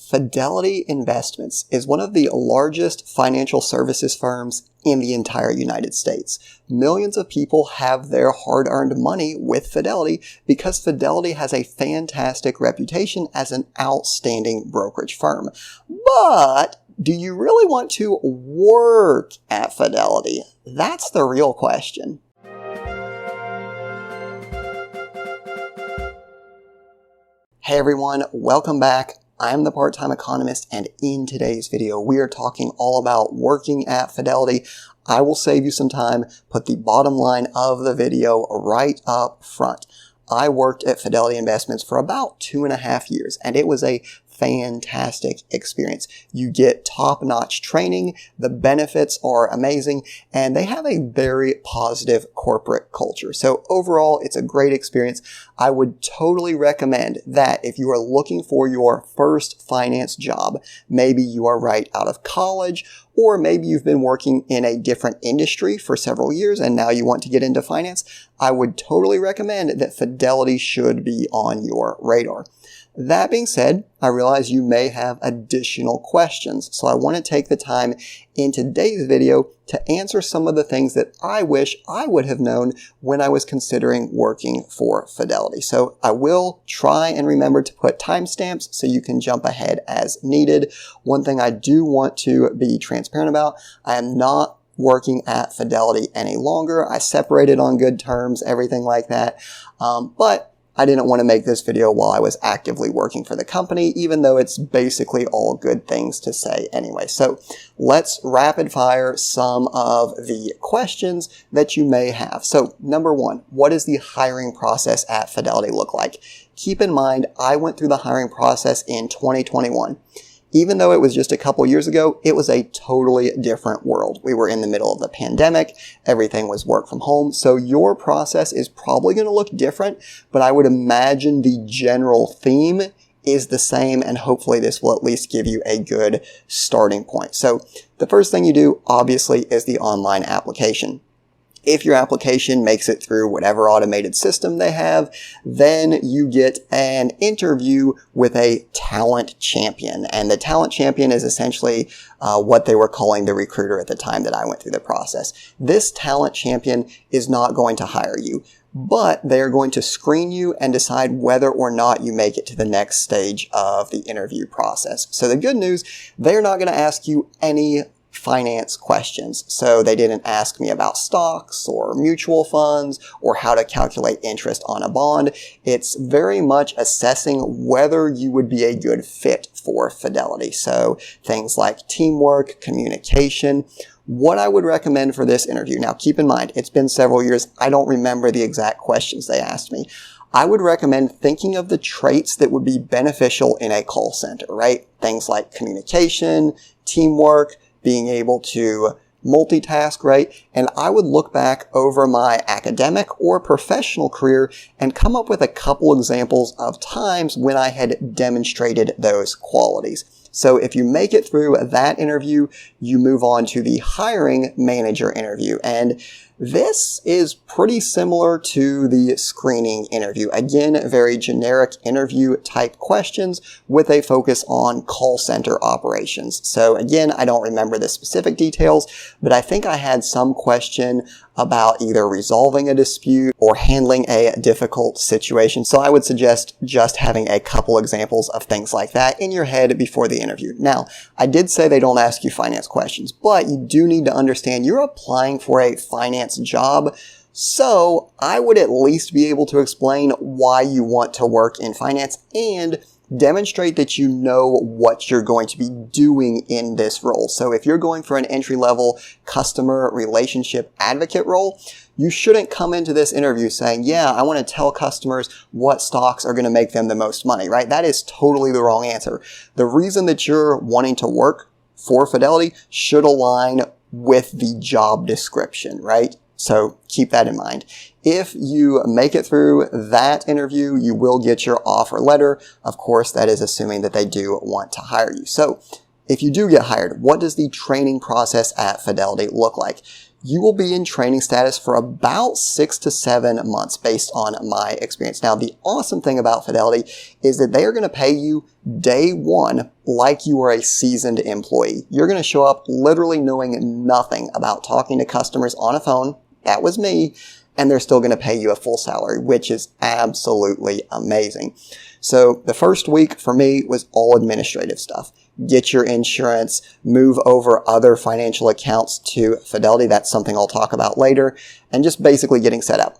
Fidelity Investments is one of the largest financial services firms in the entire United States. Millions of people have their hard-earned money with Fidelity because Fidelity has a fantastic reputation as an outstanding brokerage firm. But do you really want to work at Fidelity? That's the real question. Hey everyone, welcome back. I'm the part-time economist, and in today's video, we are talking all about working at Fidelity. I will save you some time, put the bottom line of the video right up front. I worked at Fidelity Investments for about 2.5 years, and it was a fantastic experience. You get top-notch training, the benefits are amazing, and they have a very positive corporate culture. So overall, it's a great experience. I would totally recommend that if you are looking for your first finance job, maybe you are right out of college, or maybe you've been working in a different industry for several years and now you want to get into finance, I would totally recommend that Fidelity should be on your radar. That being said, I realize you may have additional questions, so I want to take the time in today's video to answer some of the things that I wish I would have known when I was considering working for Fidelity. So I will try and remember to put timestamps so you can jump ahead as needed. One thing I do want to be transparent about, I am not working at Fidelity any longer. I separated on good terms, everything like that. But I didn't want to make this video while I was actively working for the company, even though it's basically all good things to say anyway. So let's rapid fire some of the questions that you may have. So number one, what does the hiring process at Fidelity look like? Keep in mind, I went through the hiring process in 2021. Even though it was just a couple years ago, it was a totally different world. We were in the middle of the pandemic. Everything was work from home. So your process is probably going to look different, but I would imagine the general theme is the same, and hopefully this will at least give you a good starting point. So the first thing you do, obviously, is the online application. If your application makes it through whatever automated system they have, then you get an interview with a talent champion. And the talent champion is essentially what they were calling the recruiter at the time that I went through the process. This talent champion is not going to hire you, but they're going to screen you and decide whether or not you make it to the next stage of the interview process. So the good news, they're not going to ask you any finance questions. So they didn't ask me about stocks or mutual funds or how to calculate interest on a bond. It's very much assessing whether you would be a good fit for Fidelity. So things like teamwork, communication. What I would recommend for this interview, now keep in mind, it's been several years. I don't remember the exact questions they asked me. I would recommend thinking of the traits that would be beneficial in a call center, right? Things like communication, teamwork, being able to multitask, right? And I would look back over my academic or professional career and come up with a couple examples of times when I had demonstrated those qualities. So if you make it through that interview, you move on to the hiring manager interview. And this is pretty similar to the screening interview. Again, very generic interview type questions with a focus on call center operations. So again, I don't remember the specific details, but I think I had some question about either resolving a dispute or handling a difficult situation. So I would suggest just having a couple examples of things like that in your head before the interview. Now, I did say they don't ask you finance questions, but you do need to understand you're applying for a finance job. So I would at least be able to explain why you want to work in finance and demonstrate that you know what you're going to be doing in this role. So if you're going for an entry-level customer relationship advocate role, you shouldn't come into this interview saying, yeah, I want to tell customers what stocks are going to make them the most money, right? That is totally the wrong answer. The reason that you're wanting to work for Fidelity should align with the job description, right? So keep that in mind. If you make it through that interview, you will get your offer letter. Of course, that is assuming that they do want to hire you. So if you do get hired, what does the training process at Fidelity look like? You will be in training status for about 6 to 7 months based on my experience. Now, the awesome thing about Fidelity is that they are going to pay you day one like you are a seasoned employee. You're going to show up literally knowing nothing about talking to customers on a phone. That was me. And they're still going to pay you a full salary, which is absolutely amazing. So the first week for me was all administrative stuff. Get your insurance, move over other financial accounts to Fidelity. That's something I'll talk about later. And just basically getting set up.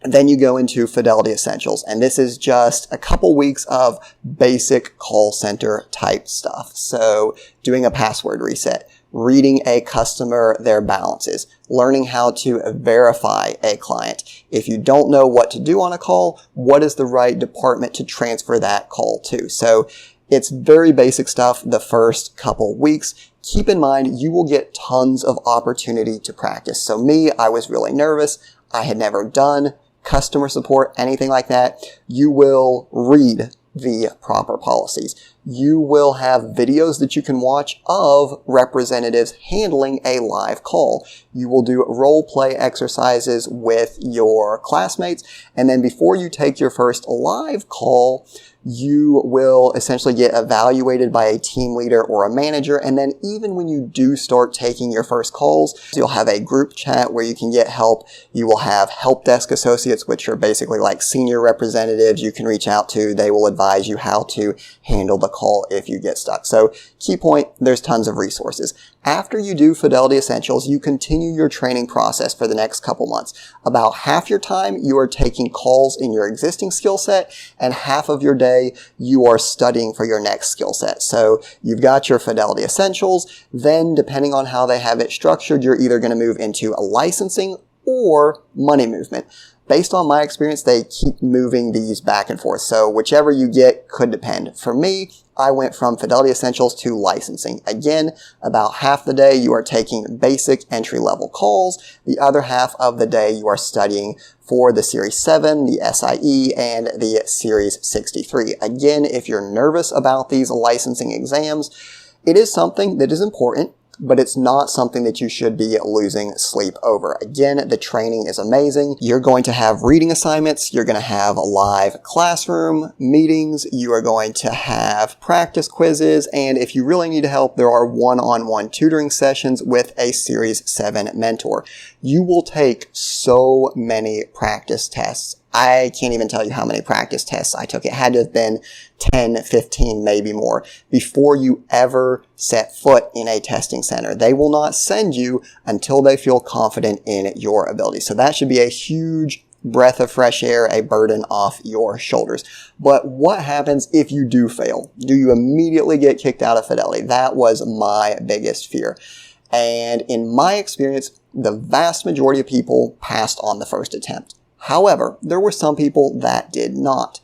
Then you go into Fidelity Essentials, and this is just a couple weeks of basic call center type stuff. So doing a password reset, reading a customer their balances, learning how to verify a client. If you don't know what to do on a call, what is the right department to transfer that call to? So it's very basic stuff the first couple weeks. Keep in mind, you will get tons of opportunity to practice. So me, I was really nervous. I had never done customer support, anything like that. You will read the proper policies. You will have videos that you can watch of representatives handling a live call. You will do role play exercises with your classmates. And then before you take your first live call, you will essentially get evaluated by a team leader or a manager. And then even when you do start taking your first calls, you'll have a group chat where you can get help. You will have help desk associates, which are basically like senior representatives you can reach out to. They will advise you how to handle the call if you get stuck. So key point, there's tons of resources. After you do Fidelity Essentials, you continue your training process for the next couple months. About half your time, you are taking calls in your existing skill set, and half of your day, you are studying for your next skill set. So you've got your Fidelity Essentials. Then, depending on how they have it structured, you're either going to move into a licensing or money movement. Based on my experience, they keep moving these back and forth. So whichever you get could depend. For me, I went from Fidelity Essentials to licensing. Again, about half the day you are taking basic entry-level calls. The other half of the day you are studying for the Series 7, the SIE, and the Series 63. Again, if you're nervous about these licensing exams, it is something that is important, but it's not something that you should be losing sleep over. Again, the training is amazing. You're going to have reading assignments. You're going to have live classroom meetings. You are going to have practice quizzes. And if you really need help, there are one-on-one tutoring sessions with a Series 7 mentor. You will take so many practice tests. I can't even tell you how many practice tests I took. It had to have been 10, 15, maybe more before you ever set foot in a testing center. They will not send you until they feel confident in your ability. So that should be a huge breath of fresh air, a burden off your shoulders. But what happens if you do fail? Do you immediately get kicked out of Fidelity? That was my biggest fear. And in my experience, the vast majority of people passed on the first attempt. However, there were some people that did not.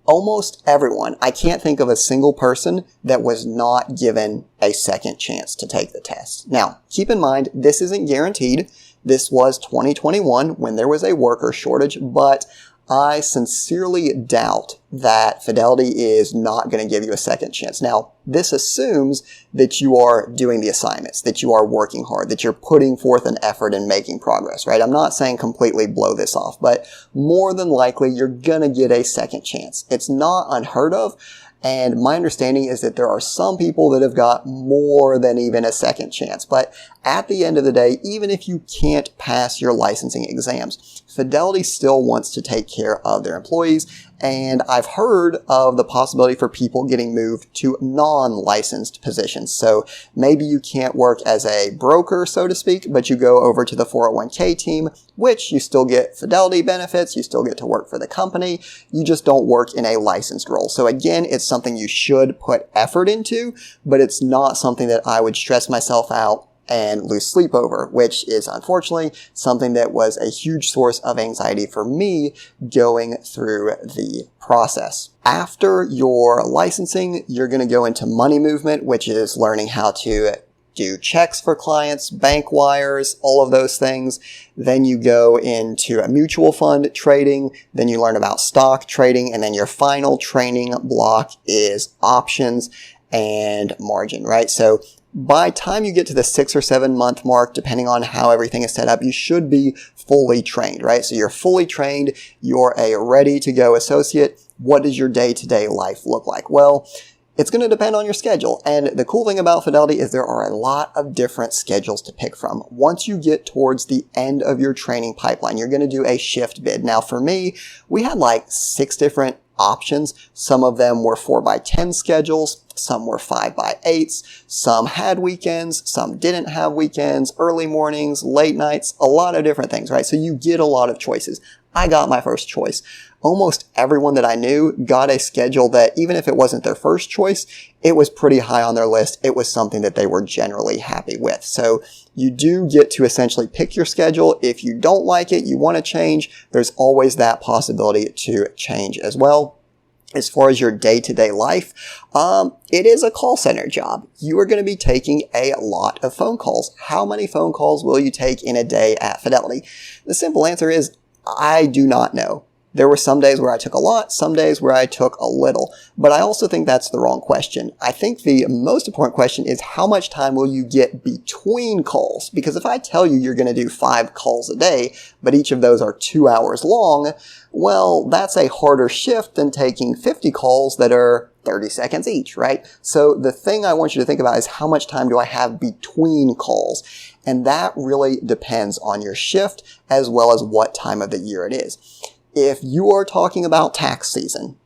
Almost everyone, I can't think of a single person that was not given a second chance to take the test. Now, keep in mind, this isn't guaranteed. This was 2021 when there was a worker shortage, but I sincerely doubt that Fidelity is not going to give you a second chance. Now, this assumes that you are doing the assignments, that you are working hard, that you're putting forth an effort and making progress, right? I'm not saying completely blow this off, but more than likely you're going to get a second chance. It's not unheard of. And my understanding is that there are some people that have got more than even a second chance. But at the end of the day, even if you can't pass your licensing exams, Fidelity still wants to take care of their employees. And I've heard of the possibility for people getting moved to non-licensed positions. So maybe you can't work as a broker, so to speak, but you go over to the 401k team, which you still get Fidelity benefits. You still get to work for the company. You just don't work in a licensed role. So again, it's something you should put effort into, but it's not something that I would stress myself out and lose sleep over, which is unfortunately something that was a huge source of anxiety for me going through the process. After your licensing, you're going to go into money movement, which is learning how to do checks for clients, bank wires, all of those things. Then you go into a mutual fund trading. Then you learn about stock trading. And then your final training block is options. and margin, right? So by time you get to the 6 or 7 month mark, depending on how everything is set up, you should be fully trained, right? So you're fully trained, you're a ready to go associate. What does your day-to-day life look like? Well, it's going to depend on your schedule. And the cool thing about Fidelity is there are a lot of different schedules to pick from. Once you get towards the end of your training pipeline, you're going to do a shift bid. Now for me, we had like 6 different options. Some of them were 4x10 schedules. Some were 5x8s. Some had weekends. Some didn't have weekends, early mornings, late nights, a lot of different things, right? So you get a lot of choices. I got my first choice. Almost everyone that I knew got a schedule that even if it wasn't their first choice, it was pretty high on their list. It was something that they were generally happy with. So you do get to essentially pick your schedule. If you don't like it, you want to change, there's always that possibility to change as well. As far as your day-to-day life, it is a call center job. You are going to be taking a lot of phone calls. How many phone calls will you take in a day at Fidelity? The simple answer is, I do not know. There were some days where I took a lot, some days where I took a little, but I also think that's the wrong question. I think the most important question is how much time will you get between calls? Because if I tell you you're going to do 5 calls a day, but each of those are 2 hours long, well, that's a harder shift than taking 50 calls that are 30 seconds each, right? So the thing I want you to think about is how much time do I have between calls? And that really depends on your shift as well as what time of the year it is. If you are talking about tax season,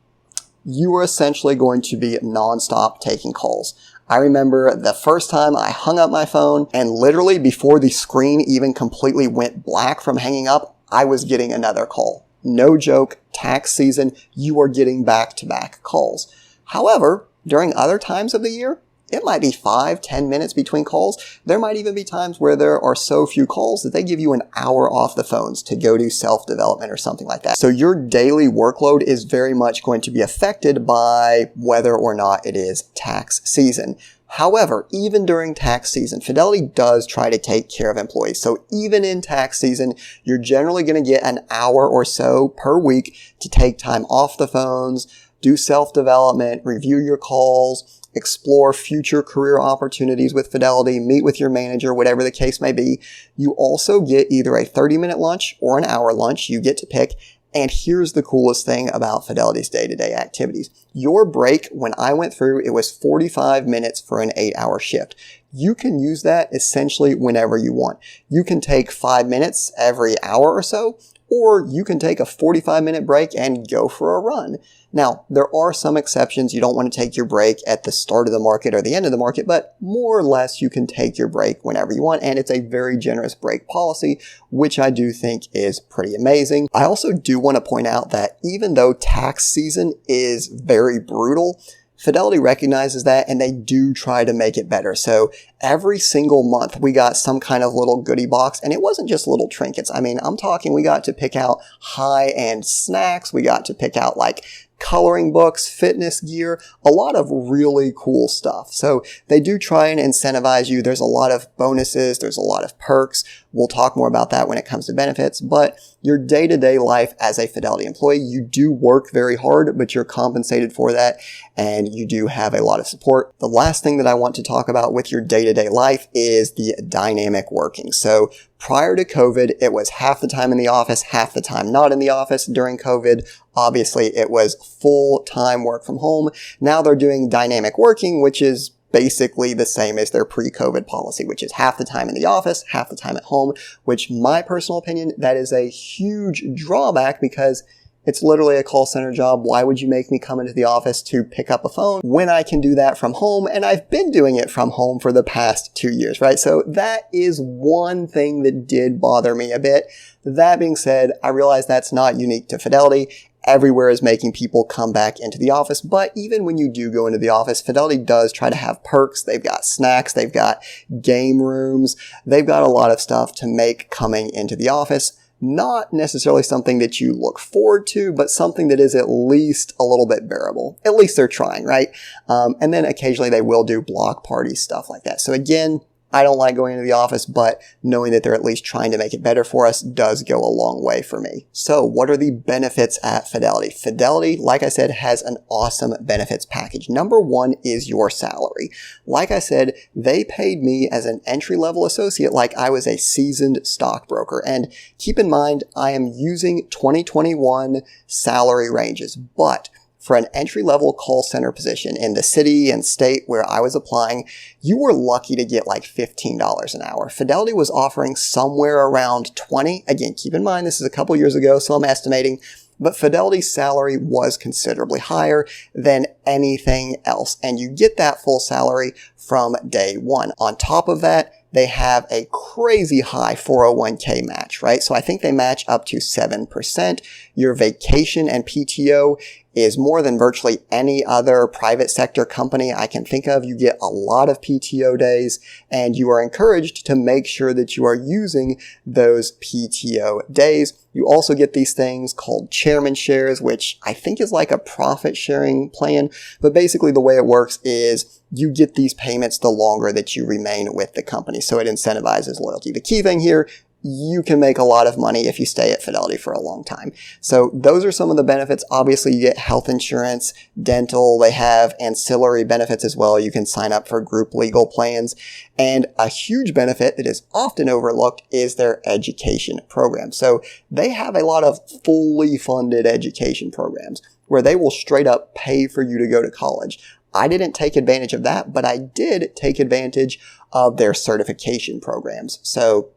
you are essentially going to be nonstop taking calls. I remember the first time I hung up my phone and literally before the screen even completely went black from hanging up, I was getting another call. No joke, tax season, you are getting back-to-back calls. However, during other times of the year, it might be 5-10 minutes between calls. There might even be times where there are so few calls that they give you an hour off the phones to go do self-development or something like that. So your daily workload is very much going to be affected by whether or not it is tax season. However, even during tax season, Fidelity does try to take care of employees. So even in tax season, you're generally going to get an hour or so per week to take time off the phones, do self-development, review your calls, explore future career opportunities with Fidelity, meet with your manager, whatever the case may be. You also get either a 30-minute lunch or an hour lunch. You get to pick. And here's the coolest thing about Fidelity's day-to-day activities. Your break, when I went through, it was 45 minutes for an 8-hour shift. You can use that essentially whenever you want. You can take 5 minutes every hour or so, or you can take a 45-minute break and go for a run. Now, there are some exceptions. You don't want to take your break at the start of the market or the end of the market, but more or less you can take your break whenever you want, and it's a very generous break policy, which I do think is pretty amazing. I also do want to point out that even though tax season is very brutal, Fidelity recognizes that and they do try to make it better. So every single month we got some kind of little goodie box, and it wasn't just little trinkets. I mean, I'm talking we got to pick out high-end snacks. We got to pick out like coloring books, fitness gear, a lot of really cool stuff. So they do try and incentivize you. There's a lot of bonuses. There's a lot of perks. We'll talk more about that when it comes to benefits, but your day-to-day life as a Fidelity employee, you do work very hard, but you're compensated for that, and you do have a lot of support. The last thing that I want to talk about with your day-to-day life is the dynamic working. So prior to COVID, it was half the time in the office, half the time not in the office. During COVID, obviously it was full-time work from home. Now they're doing dynamic working, which is basically the same as their pre-COVID policy, which is half the time in the office, half the time at home, which my personal opinion, that is a huge drawback because it's literally a call center job. Why would you make me come into the office to pick up a phone when I can do that from home? And I've been doing it from home for the past 2 years, right? So that is one thing that did bother me a bit. That being said, I realize that's not unique to Fidelity. Everywhere is making people come back into the office, but even when you do go into the office, Fidelity does try to have perks. They've got snacks, they've got game rooms, they've got a lot of stuff to make coming into the office not necessarily something that you look forward to, but something that is at least a little bit bearable. At least they're trying, right? And then occasionally they will do block parties, stuff like that. So again, I don't like going into the office, but knowing that they're at least trying to make it better for us does go a long way for me. So what are the benefits at Fidelity? Fidelity, like I said, has an awesome benefits package. Number one is your salary. Like I said, they paid me as an entry-level associate like I was a seasoned stockbroker. And keep in mind, I am using 2021 salary ranges, but for an entry-level call center position in the city and state where I was applying, you were lucky to get like $15 an hour. Fidelity was offering somewhere around $20. Again, keep in mind, this is a couple years ago, so I'm estimating, but Fidelity's salary was considerably higher than anything else. And you get that full salary from day one. On top of that, they have a crazy high 401k match, right? So I think they match up to 7%. Your vacation and PTO is more than virtually any other private sector company I can think of. You get a lot of PTO days, and you are encouraged to make sure that you are using those PTO days. You also get these things called chairman shares, which I think is like a profit sharing plan. But basically the way it works is you get these payments the longer that you remain with the company. So it incentivizes loyalty. The key thing here, you can make a lot of money if you stay at Fidelity for a long time. So those are some of the benefits. Obviously, you get health insurance, dental. They have ancillary benefits as well. You can sign up for group legal plans. And a huge benefit that is often overlooked is their education program. So they have a lot of fully funded education programs where they will straight up pay for you to go to college. I didn't take advantage of that, but I did take advantage of their certification programs. So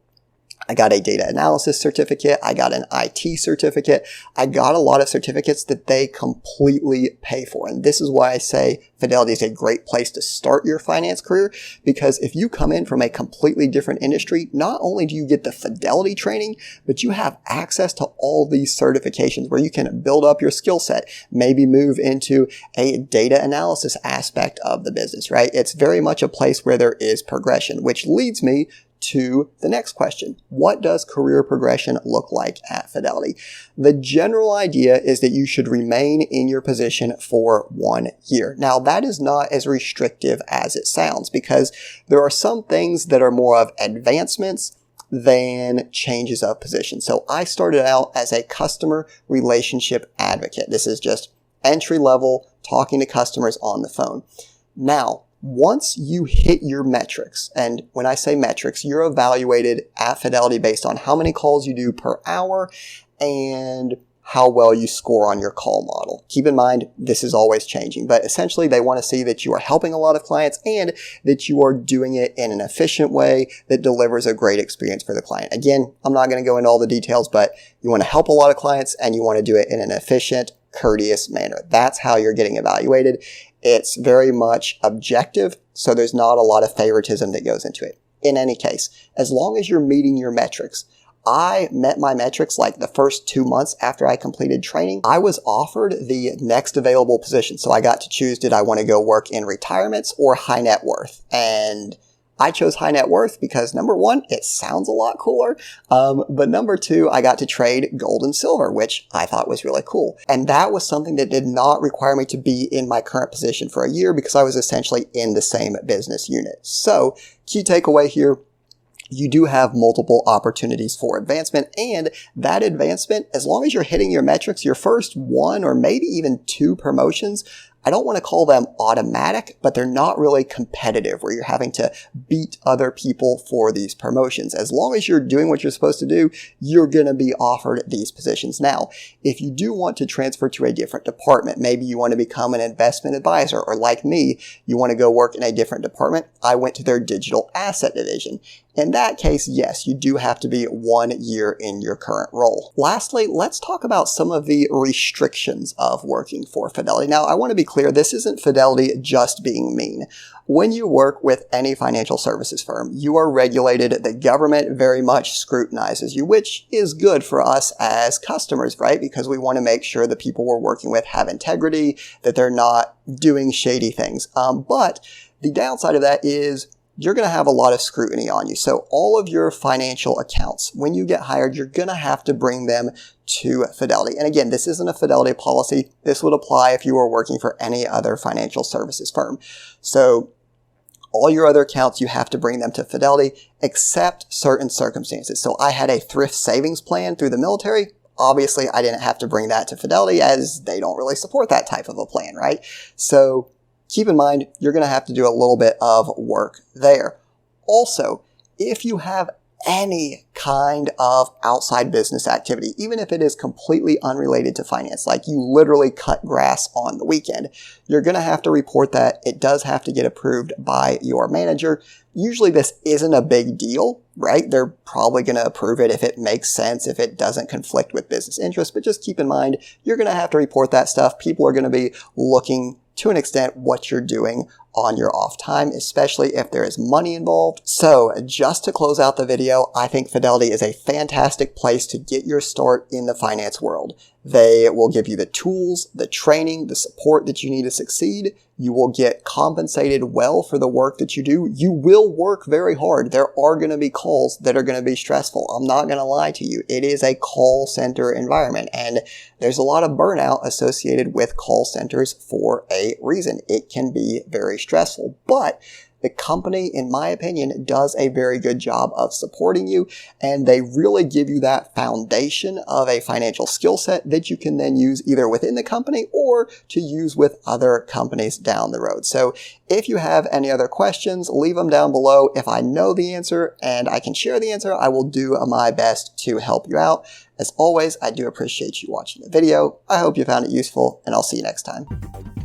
I got a data analysis certificate. I got an IT certificate. I got a lot of certificates that they completely pay for. And this is why I say Fidelity is a great place to start your finance career, because if you come in from a completely different industry, not only do you get the Fidelity training, but you have access to all these certifications where you can build up your skill set, maybe move into a data analysis aspect of the business, right? It's very much a place where there is progression, which leads me to the next question. What does career progression look like at Fidelity? The general idea is that you should remain in your position for 1 year. Now, that is not as restrictive as it sounds, because there are some things that are more of advancements than changes of position. So I started out as a customer relationship advocate. This is just entry level, talking to customers on the phone. Now, once you hit your metrics, and when I say metrics, you're evaluated at Fidelity based on how many calls you do per hour and how well you score on your call model. Keep in mind, this is always changing, but essentially they want to see that you are helping a lot of clients and that you are doing it in an efficient way that delivers a great experience for the client. Again, I'm not going to go into all the details, but you want to help a lot of clients and you want to do it in an efficient, courteous manner. That's how you're getting evaluated. It's very much objective, so there's not a lot of favoritism that goes into it. In any case, as long as you're meeting your metrics, I met my metrics like the first 2 months after I completed training. I was offered the next available position. So I got to choose, did I want to go work in retirements or high net worth? And I chose high net worth because number one, it sounds a lot cooler. But number two, I got to trade gold and silver, which I thought was really cool. And that was something that did not require me to be in my current position for a year because I was essentially in the same business unit. So key takeaway here, you do have multiple opportunities for advancement, and that advancement, as long as you're hitting your metrics, your first one or maybe even two promotions, I don't want to call them automatic, but they're not really competitive where you're having to beat other people for these promotions. As long as you're doing what you're supposed to do, you're going to be offered these positions. Now, if you do want to transfer to a different department, maybe you want to become an investment advisor, or like me, you want to go work in a different department, I went to their digital asset division. In that case, yes, you do have to be 1 year in your current role. Lastly, let's talk about some of the restrictions of working for Fidelity. Now, I want to be clear, this isn't Fidelity just being mean. When you work with any financial services firm, you are regulated. The government very much scrutinizes you, which is good for us as customers, right? Because we want to make sure the people we're working with have integrity, that they're not doing shady things. But the downside of that is you're going to have a lot of scrutiny on you. So all of your financial accounts, when you get hired, you're going to have to bring them to Fidelity. And again, this isn't a Fidelity policy. This would apply if you were working for any other financial services firm. So All your other accounts, you have to bring them to Fidelity, except certain circumstances. So I had a thrift savings plan through the military. Obviously, I didn't have to bring that to Fidelity as they don't really support that type of a plan, right? So keep in mind, you're going to have to do a little bit of work there. Also, if you have any kind of outside business activity, even if it is completely unrelated to finance, like you literally cut grass on the weekend, you're going to have to report that. It does have to get approved by your manager. Usually this isn't a big deal, right? They're probably going to approve it if it makes sense, if it doesn't conflict with business interests, but just keep in mind, you're going to have to report that stuff. People are going to be looking to an extent what you're doing on your off time, especially if there is money involved. So just to close out the video, I think Fidelity is a fantastic place to get your start in the finance world. They will give you the tools, the training, the support that you need to succeed. You will get compensated well for the work that you do. You will work very hard. There are going to be calls that are going to be stressful. I'm not going to lie to you. It is a call center environment, and there's a lot of burnout associated with call centers for a reason. It can be very stressful, but the company, in my opinion, does a very good job of supporting you, and they really give you that foundation of a financial skill set that you can then use either within the company or to use with other companies down the road. So if you have any other questions, leave them down below. If I know the answer and I can share the answer, I will do my best to help you out. As always, I do appreciate you watching the video. I hope you found it useful, and I'll see you next time.